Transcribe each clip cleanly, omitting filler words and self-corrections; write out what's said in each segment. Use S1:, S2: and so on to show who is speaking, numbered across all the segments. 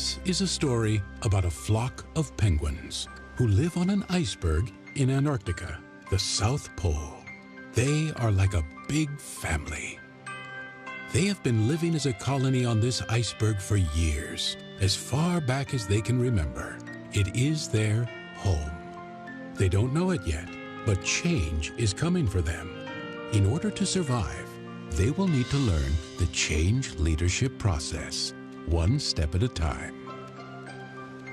S1: This is a story about a flock of penguins who live on an iceberg in Antarctica, the South Pole. They are like a big family. They have been living as a colony on this iceberg for years, as far back as they can remember. It is their home. They don't know it yet, but change is coming for them. In order to survive, they will need to learn the change leadership process, one step at a time.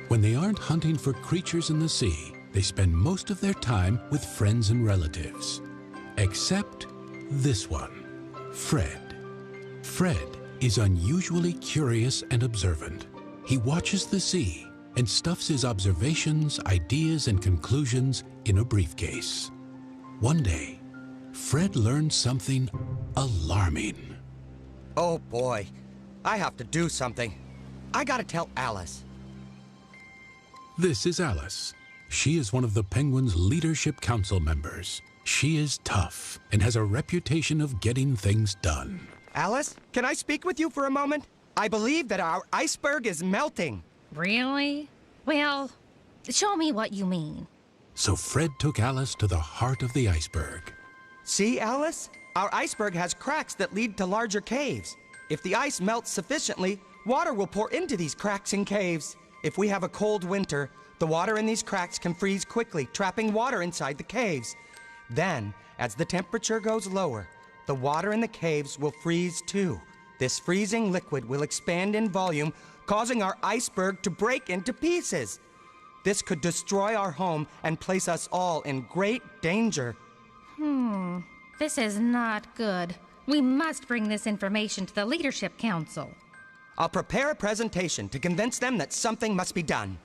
S1: When they aren't hunting for creatures in the sea, they spend most of their time with friends and relatives. Except this one, Fred. Fred is unusually curious and observant. He watches the sea and stuffs his observations, ideas, and conclusions in a briefcase. One day, Fred learned something alarming.
S2: Oh boy, I have to do something. I gotta tell Alice.
S1: This is Alice. She is one of the Penguins' Leadership Council members. She is tough and has a reputation of getting things done.
S2: Alice, can I speak with you for a moment? I believe that our iceberg is melting.
S3: Really? Well, show me what you mean.
S1: So Fred took Alice to the heart of the iceberg.
S2: See, Alice? Our iceberg has cracks that lead to larger caves. If the ice melts sufficiently, water will pour into these cracks and caves. If we have a cold winter, the water in these cracks can freeze quickly, trapping water inside the caves. Then, as the temperature goes lower, the water in the caves will freeze too. This freezing liquid will expand in volume, causing our iceberg to break into pieces. This could destroy our home and place us all in great danger.
S3: This is not good. We must bring this information to the Leadership Council.
S2: I'll prepare a presentation to convince them that something must be done.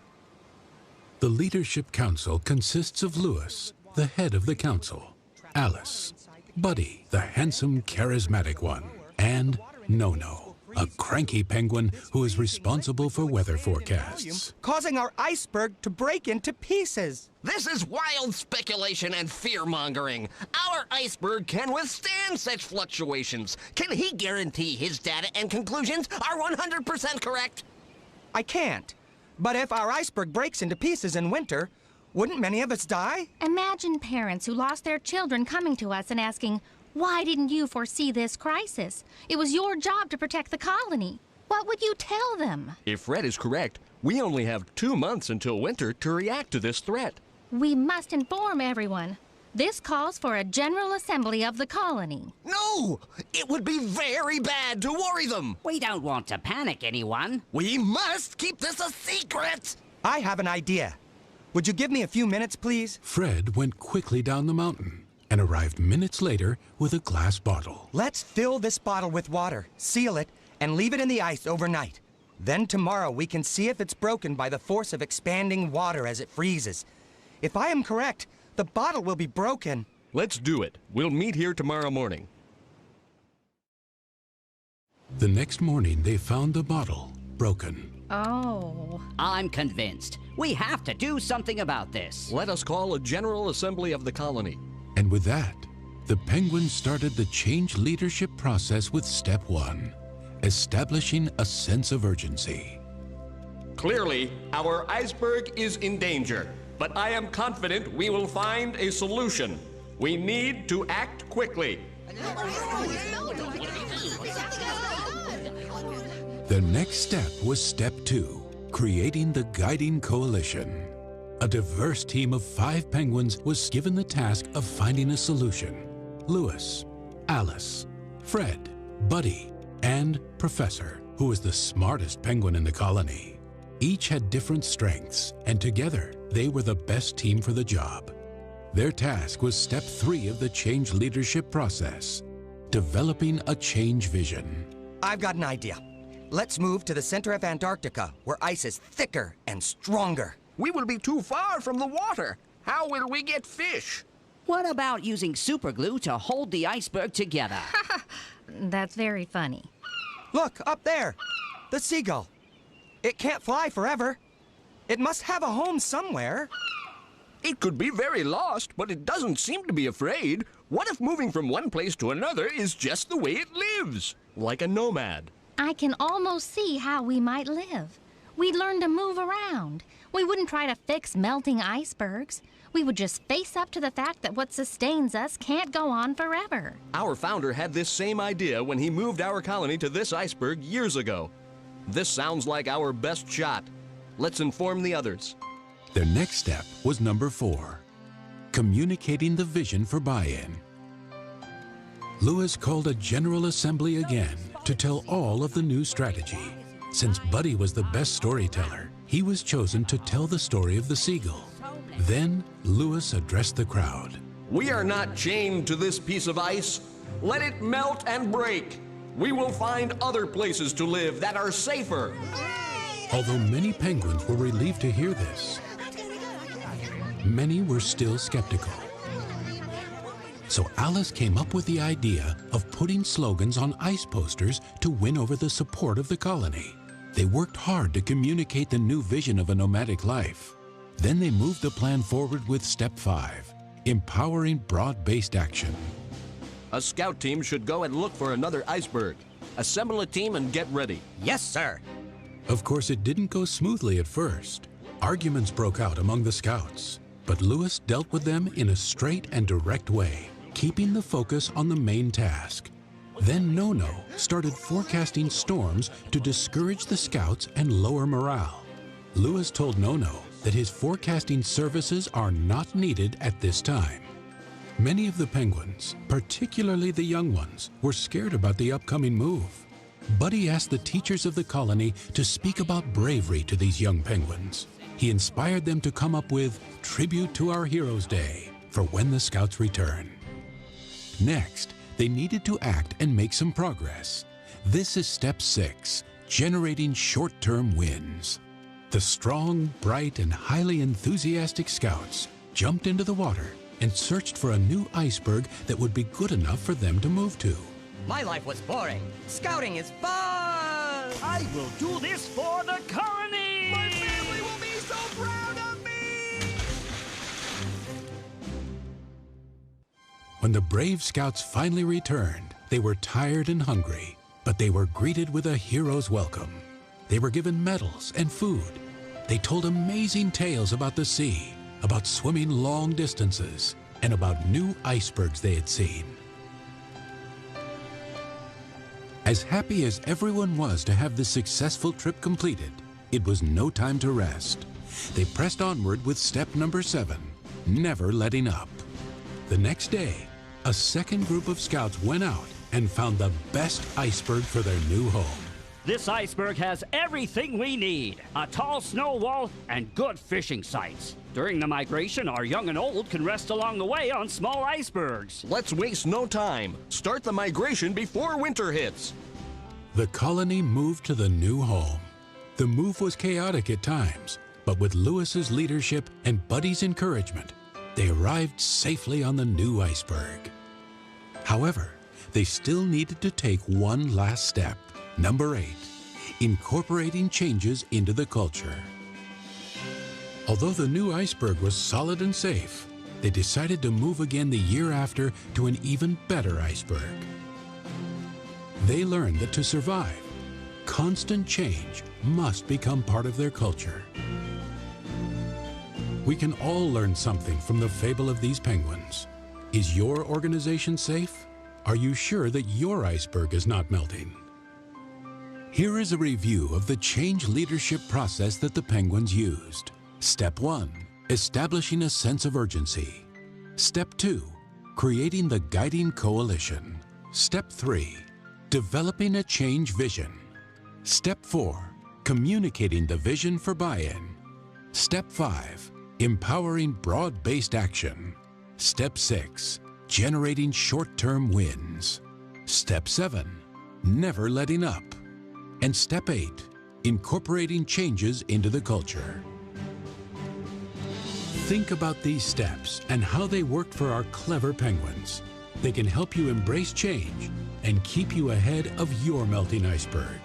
S1: The Leadership Council consists of Louis, the head of the council, Alice, Buddy, the handsome, charismatic one, and Nono, a cranky penguin who is responsible for weather forecasts.
S2: Causing our iceberg to break into pieces.
S4: This is wild speculation and fear-mongering. Our iceberg can withstand such fluctuations. Can he guarantee his data and conclusions are 100% correct?
S2: I can't. But if our iceberg breaks into pieces in winter, wouldn't many of us die?
S3: Imagine parents who lost their children coming to us and asking, "Why didn't you foresee this crisis? It was your job to protect the colony." What would you tell them?
S5: If Fred is correct, we only have 2 months until winter to react to this threat.
S3: We must inform everyone. This calls for a general assembly of the colony.
S4: No! It would be very bad to worry them.
S6: We don't want to panic anyone.
S4: We must keep this a secret.
S2: I have an idea. Would you give me a few minutes, please?
S1: Fred went quickly down the mountain and arrived minutes later with a glass bottle.
S2: Let's fill this bottle with water, seal it, and leave it in the ice overnight. Then tomorrow we can see if it's broken by the force of expanding water as it freezes. If I am correct, the bottle will be broken.
S5: Let's do it. We'll meet here tomorrow morning.
S1: The next morning, they found the bottle broken.
S3: Oh.
S6: I'm convinced. We have to do something about this.
S5: Let us call a general assembly of the colony.
S1: And with that, the Penguins started the change leadership process with step 1, establishing a sense of urgency.
S7: Clearly, our iceberg is in danger, but I am confident we will find a solution. We need to act quickly.
S1: The next step was step 2, creating the guiding coalition. A diverse team of 5 penguins was given the task of finding a solution. Louis, Alice, Fred, Buddy, and Professor, who was the smartest penguin in the colony. Each had different strengths, and together they were the best team for the job. Their task was step 3 of the change leadership process, developing a change vision.
S2: I've got an idea. Let's move to the center of Antarctica, where ice is thicker and stronger.
S4: We will be too far from the water. How will we get fish?
S6: What about using superglue to hold the iceberg together?
S3: That's very funny.
S2: Look, up there! The seagull. It can't fly forever. It must have a home somewhere.
S5: It could be very lost, but it doesn't seem to be afraid. What if moving from one place to another is just the way it lives? Like a nomad.
S3: I can almost see how we might live. We'd learn to move around. We wouldn't try to fix melting icebergs. We would just face up to the fact that what sustains us can't go on forever.
S7: Our founder had this same idea when he moved our colony to this iceberg years ago. This sounds like our best shot. Let's inform the others.
S1: Their next step was number 4, communicating the vision for buy-in. Lewis called a general assembly again to tell all of the new strategy. Since Buddy was the best storyteller, he was chosen to tell the story of the seagull. Then Lewis addressed the crowd.
S7: We are not chained to this piece of ice. Let it melt and break. We will find other places to live that are safer.
S1: Although many penguins were relieved to hear this, many were still skeptical. So Alice came up with the idea of putting slogans on ice posters to win over the support of the colony. They worked hard to communicate the new vision of a nomadic life. Then they moved the plan forward with step 5, empowering broad-based action.
S7: A scout team should go and look for another iceberg. Assemble a team and get ready.
S6: Yes, sir.
S1: Of course, it didn't go smoothly at first. Arguments broke out among the scouts, but Lewis dealt with them in a straight and direct way, keeping the focus on the main task. Then Nono started forecasting storms to discourage the scouts and lower morale. Lewis told Nono that his forecasting services are not needed at this time. Many of the penguins, particularly the young ones, were scared about the upcoming move. Buddy asked the teachers of the colony to speak about bravery to these young penguins. He inspired them to come up with Tribute to Our Heroes Day for when the scouts return. Next, they needed to act and make some progress. This is step 6, generating short-term wins. The strong, bright, and highly enthusiastic scouts jumped into the water and searched for a new iceberg that would be good enough for them to move to.
S6: My life was boring.
S2: Scouting is fun!
S6: I will do this for the colony!
S2: My family will be so proud of me!
S1: When the brave scouts finally returned, they were tired and hungry, but they were greeted with a hero's welcome. They were given medals and food. They told amazing tales about the sea, about swimming long distances, and about new icebergs they had seen. As happy as everyone was to have this successful trip completed, it was no time to rest. They pressed onward with step number 7, never letting up. The next day, a second group of scouts went out and found the best iceberg for their new home.
S8: This iceberg has everything we need. A tall snow wall and good fishing sites. During the migration, our young and old can rest along the way on small icebergs.
S7: Let's waste no time. Start the migration before winter hits.
S1: The colony moved to the new home. The move was chaotic at times, but with Lewis's leadership and Buddy's encouragement, they arrived safely on the new iceberg. However, they still needed to take one last step. Number 8, incorporating changes into the culture. Although the new iceberg was solid and safe, they decided to move again the year after to an even better iceberg. They learned that to survive, constant change must become part of their culture. We can all learn something from the fable of these penguins. Is your organization safe? Are you sure that your iceberg is not melting? Here is a review of the change leadership process that the penguins used. Step 1, establishing a sense of urgency. Step 2, creating the guiding coalition. Step 3, developing a change vision. Step 4, communicating the vision for buy-in. Step 5, empowering broad-based action. Step 6, generating short-term wins. Step 7, never letting up. And Step 8, incorporating changes into the culture. Think about these steps and how they worked for our clever penguins. They can help you embrace change and keep you ahead of your melting iceberg.